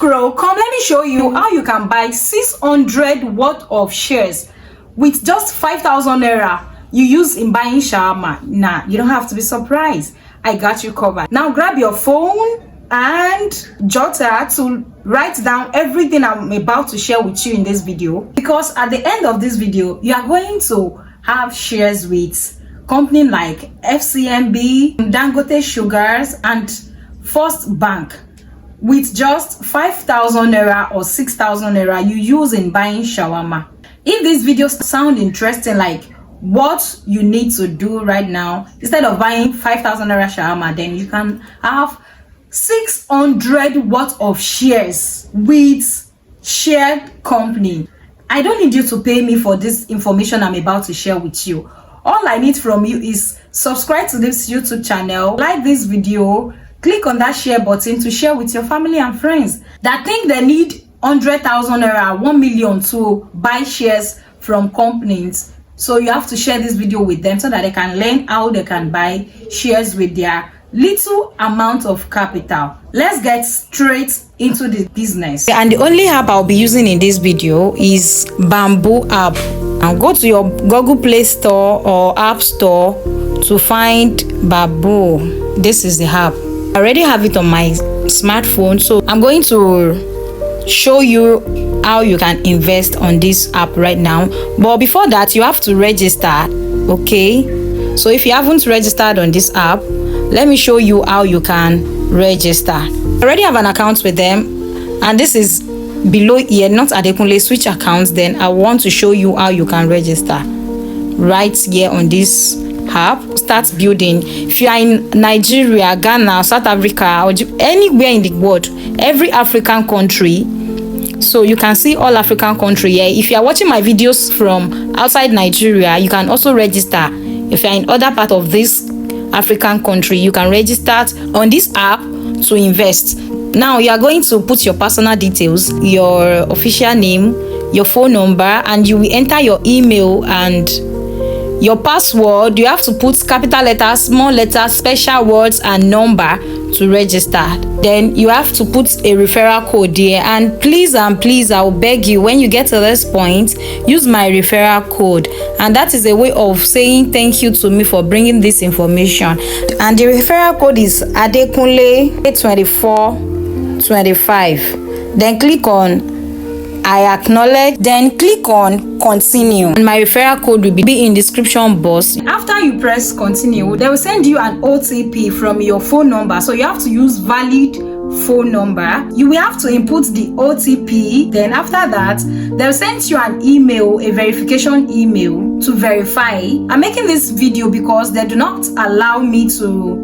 scroll, come let me show you how you can buy 600 worth of shares with just 5,000 naira you use in buying shawarma. Nah, you don't have to be surprised. I got you covered. Now grab your phone and jotter to write down everything I'm about to share with you in this video, because at the end of this video you are going to have shares with companies like FCMB, Dangote Sugars and First Bank with just 5,000 naira or 6,000 naira you use in buying shawarma. If this video sound interesting, like what you need to do right now instead of buying 5,000 naira shawarma, then you can have 600 worth of shares with shared company. I don't need you to pay me for this information I'm about to share with you. All I need from you is subscribe to this YouTube channel, like this video, click on that share button to share with your family and friends that think they need 100,000 naira, 1 million to buy shares from companies. So you have to share this video with them so that they can learn how they can buy shares with their little amount of capital. Let's get straight into the business. And the only app I'll be using in this video is Bamboo app. Now go to your Google Play Store or App Store to find Bamboo. This is the app. I already have it on my smartphone, so I'm going to show you how you can invest on this app right now. But before that, you have to register. Okay, so if you haven't registered on this app, let me show you how you can register. I already have an account with them, and this is below here, not Adekunle. Switch accounts. Then I want to show you how you can register right here on this app. Start building. If you are in Nigeria, Ghana, South Africa, or anywhere in the world, every African country, so you can see all African country here. If you are watching my videos from outside Nigeria, you can also register. If you are in other part of this African country, you can register on this app to invest. Now you are going to put your personal details, your official name, your phone number, and you will enter your email and your password. You have to put capital letters, small letters, special words and number to register. Then you have to put a referral code there, and please I will beg you, when you get to this point, use my referral code, and that is a way of saying thank you to me for bringing this information. And the referral code is Adekunle2425. Then click on I acknowledge, then click on continue, and my referral code will be in description box. After you press continue, they will send you an OTP from your phone number, so you have to use valid phone number. You will have to input the OTP. Then after that, they'll send you an email, a verification email to verify. I'm making this video because they do not allow me to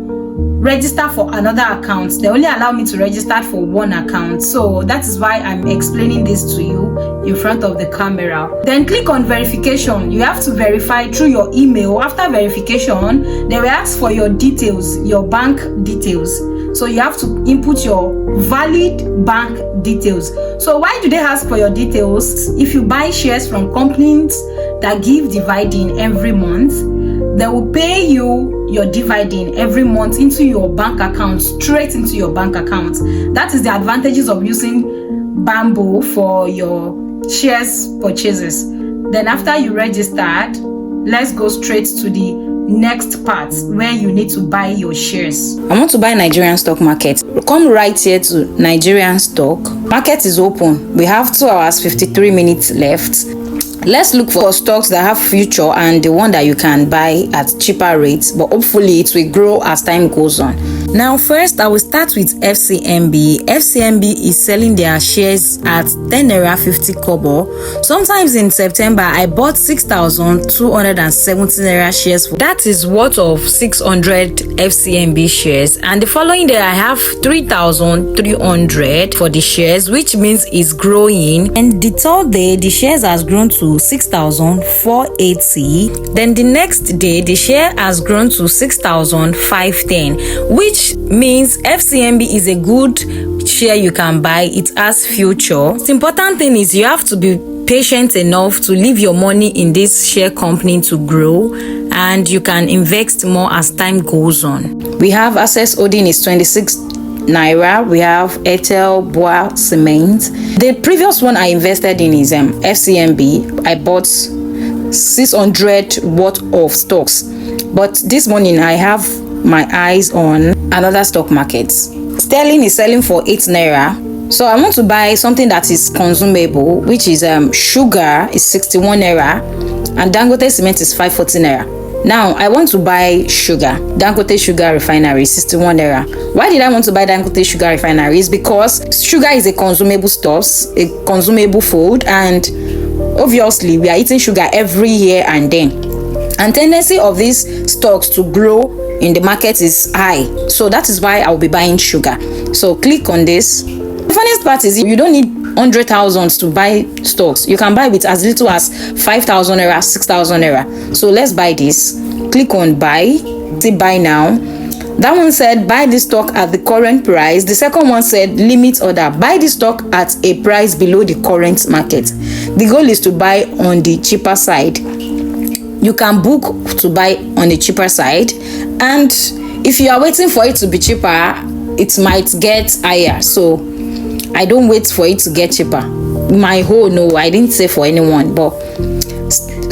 register for another account. They only allow me to register for one account, so that is why I'm explaining this to you in front of the camera. Then click on verification. You have to verify through your email. After verification, they will ask for your details, your bank details, so you have to input your valid bank details. So why do they ask for your details? If you buy shares from companies that give dividend every month, they will pay you your dividend every month into your bank account, straight into your bank account. That is the advantages of using Bamboo for your shares purchases. Then after you registered, let's go straight to the next part where you need to buy your shares. I want to buy Nigerian stock market. Come right here to Nigerian stock market. Is open. We have 2 hours 53 minutes left. Let's look for stocks that have future and the one that you can buy at cheaper rates, but hopefully it will grow as time goes on. Now first I will start with FCMB. FCMB is selling their shares at 10 naira 50 kobo. Sometimes in September I bought 6,270 naira shares. That is worth of 600 FCMB shares, and the following day I have 3,300 for the shares, which means it's growing. And the third day the shares has grown to 6,480. Then the next day the share has grown to 6,510, which means FCMB is a good share you can buy. It has future. The important thing is you have to be patient enough to leave your money in this share company to grow, and you can invest more as time goes on. We have access holding is 26 Naira, we have Etel Boa Cement. The previous one I invested in is FCMB. I bought 600 worth of stocks, but this morning I have my eyes on another stock market. Sterling is selling for 8 Naira, so I want to buy something that is consumable, which is sugar is 61 Naira and Dangote cement is 540 Naira. Now I want to buy sugar. Dangote Sugar Refinery 61 Naira. Why did I want to buy Dangote Sugar Refinery? Is because sugar is a consumable stuff, a consumable food, and obviously we are eating sugar every year and then. And tendency of these stocks to grow in the market is high. So that is why I will be buying sugar. So click on this. The funniest part is you don't need 100,000 to buy stocks. You can buy with as little as 5,000 Naira, 6,000 Naira. So let's buy this. Click on buy. Say buy now. That one said buy this stock at the current price. The second one said limit order. Buy the stock at a price below the current market. The goal is to buy on the cheaper side. You can book to buy on the cheaper side, and if you are waiting for it to be cheaper, it might get higher. So I don't wait for it to get cheaper. No, I didn't say for anyone, but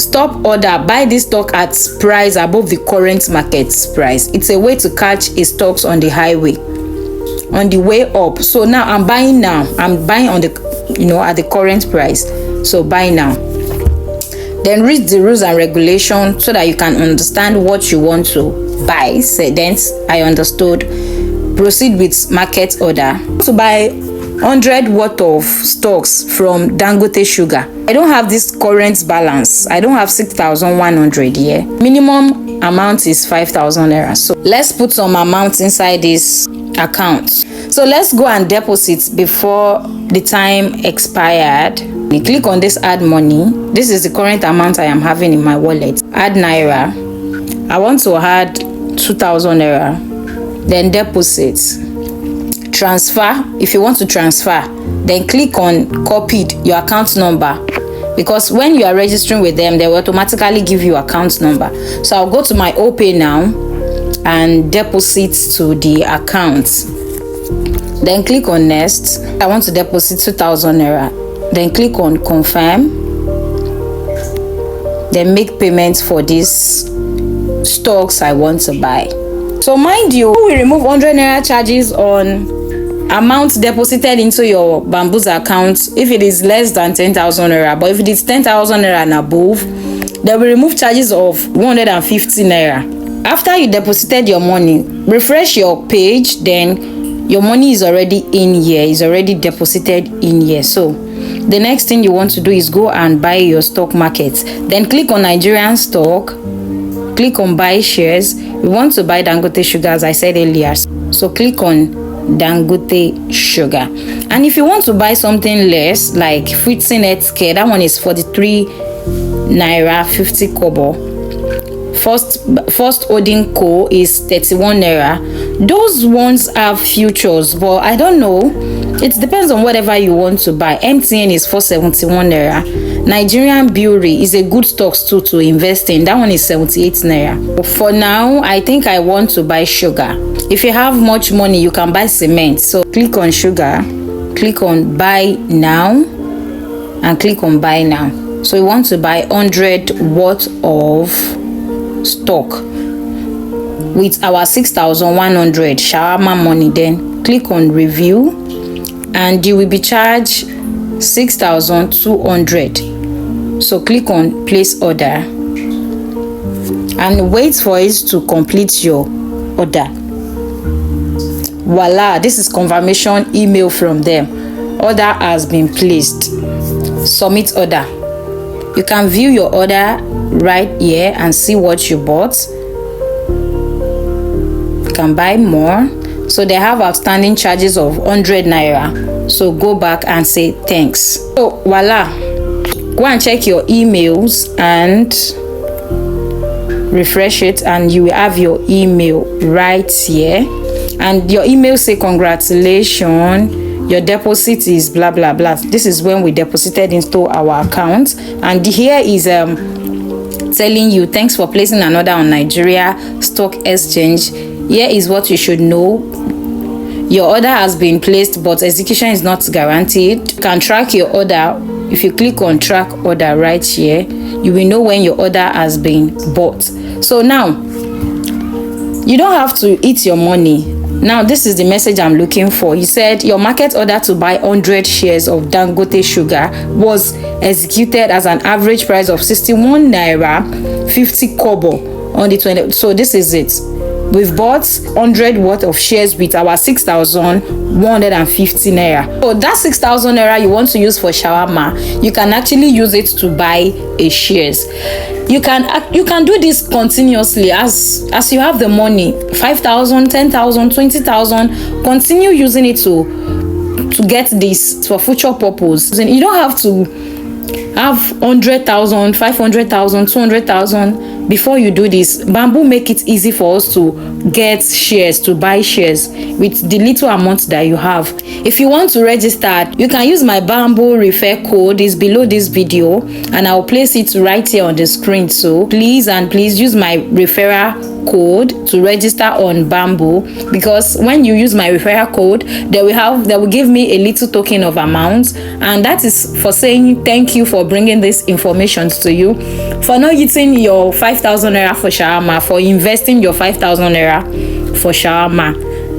stop order. Buy this stock at price above the current market price. It's a way to catch a stocks on the highway, on the way up. So now I'm buying now. I'm buying on the at the current price. So buy now. Then read the rules and regulations so that you can understand what you want to buy. So then I understood. Proceed with market order. To buy 100 worth of stocks from Dangote Sugar. I don't have this current balance. I don't have 6,100 here. Minimum amount is 5,000 Naira. So let's put some amount inside this account. So let's go and deposit before the time expired. You click on this add money. This is the current amount I am having in my wallet. Add Naira. I want to add 2,000 Naira. Then deposit. Transfer. If you want to transfer, then click on copied your account number, because when you are registering with them, they will automatically give you account number. So I'll go to my OPay now and deposit to the account. Then click on next. I want to deposit 2,000 Naira. Then click on confirm. Then make payments for these stocks I want to buy. So mind you, we remove 100 Naira charges on amount deposited into your Bamboo's account if it is less than 10,000 Naira. But if it is 10,000 Naira and above, they will remove charges of 150 Naira. After you deposited your money, refresh your page, then your money is already in here, is already deposited in here. So the next thing you want to do is go and buy your stock market. Then click on Nigerian stock, click on buy shares. We want to buy Dangote Sugar, as I said earlier. So click on Dangote Sugar. And if you want to buy something less, like Fitsin Healthcare, that one is 43 Naira 50 kobo. First Holding Co is 31 Naira. Those ones have futures, but I don't know. It depends on whatever you want to buy. MTN is 471 Naira. Nigerian Brewery is a good stock too to invest in. That one is 78 Naira. For now, I think I want to buy sugar. If you have much money, you can buy cement. So click on sugar, click on buy now, and click on buy now. So you want to buy 100 worth of stock with our 6,100 shawarma money. Then click on review, and you will be charged 6,200. So click on place order and wait for it to complete your order. Voila, this is confirmation email from them. Order has been placed. Submit order. You can view your order right here and see what you bought. You can buy more. So they have outstanding charges of 100 Naira. So go back and say thanks. So voila, go and check your emails and refresh it, and you will have your email right here. And your email say congratulations, your deposit is blah blah blah. This is when we deposited into our account, and here is telling you thanks for placing an order on Nigeria Stock Exchange. Here is what you should know. your order has been placed but execution is not guaranteed. You can track your order. If you click on track order right here, you will know when your order has been bought. So now you don't have to eat your money. Now this is the message I'm looking for. You said your market order to buy 100 shares of Dangote sugar was executed as an average price of 61 naira 50 kobo on the 20th. So this is it. We've bought 100 worth of shares with our 6,150 naira. So that 6,000 naira you want to use for shawarma, you can actually use it to buy a shares. You can do this continuously as you have the money. 5,000, 10,000, 20,000. Continue using it to get this for future purpose. And you don't have to have 100,000, 500,000, 200,000 before you do this. Bamboo make it easy for us to get shares, to buy shares with the little amount that you have. If you want to register, you can use my Bamboo refer code. Is below this video and I'll place it right here on the screen. So please use my referral code to register on Bamboo, because when you use my referral code, they will give me a little token of amount, and that is for saying thank you for bringing this information to you, for not eating your 5,000 naira for shawarma, for investing your 5,000 naira for shawarma.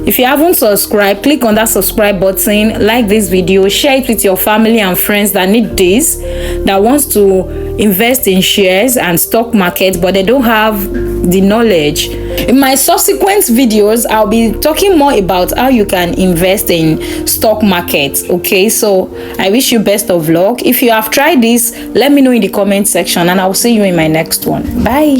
If you haven't subscribed, click on that subscribe button, like this video, share it with your family and friends that need this, that wants to invest in shares and stock market but they don't have the knowledge. In my subsequent videos, I'll be talking more about how you can invest in stock market. Okay, so I wish you best of luck. If you have tried this, let me know in the comment section and I'll see you in my next one. Bye.